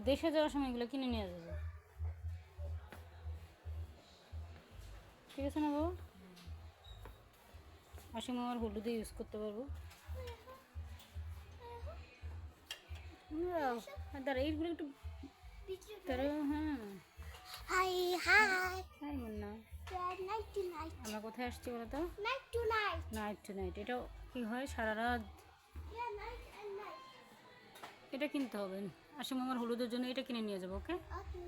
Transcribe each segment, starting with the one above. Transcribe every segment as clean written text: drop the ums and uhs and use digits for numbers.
দেশে যাওয়ার সময় এগুলো কিনে নিয়ে যাবো, ঠিক আছে না বাবা? আসিম আমার হলুদে ইউজ করতে পারবো। দাঁড়া এইগুলো একটু তারা। হ্যাঁ hi hi hi Munna, night to night আমরা কোথায় আসছি বলো তো? Night to night night to night. এটা কি হয় সারা রাত? ইয়া নাইট এন্ড নাইট এটা কিনতে হবে। আসিম আমার হলুদের জন্য এটা কিনে নিয়ে যাবো, ওকে? ওকে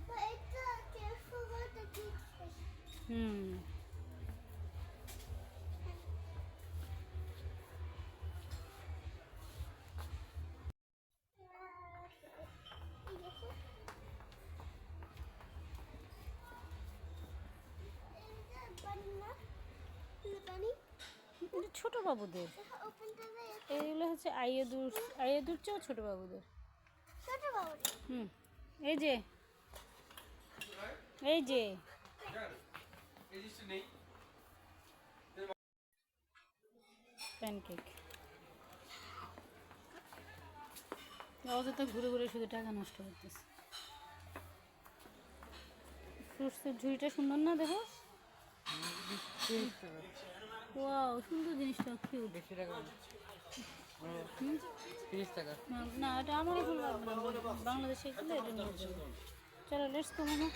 বাট এটা কেয়ারফুল উইথ দ্য কিডস হুম এটা ছোট বাবুদের, এইগুলো হচ্ছে আইয়েদুর চেয়েও ছোট বাবুদের। হুম এই যে এই যে প্যানকেক। অযথা ঘুরে ঘুরে শুধু টাকা নষ্ট করতেছে। ফ্রুটসের ঝুড়িটা সুন্দর না দেখো? ওয়াও সুন্দর জিনিসটা, কিউট। না এটা আমার এখন লাগবে না, বাংলাদেশে গেলে এটা নিয়ে যাবো। চলো লেটস গো মামা।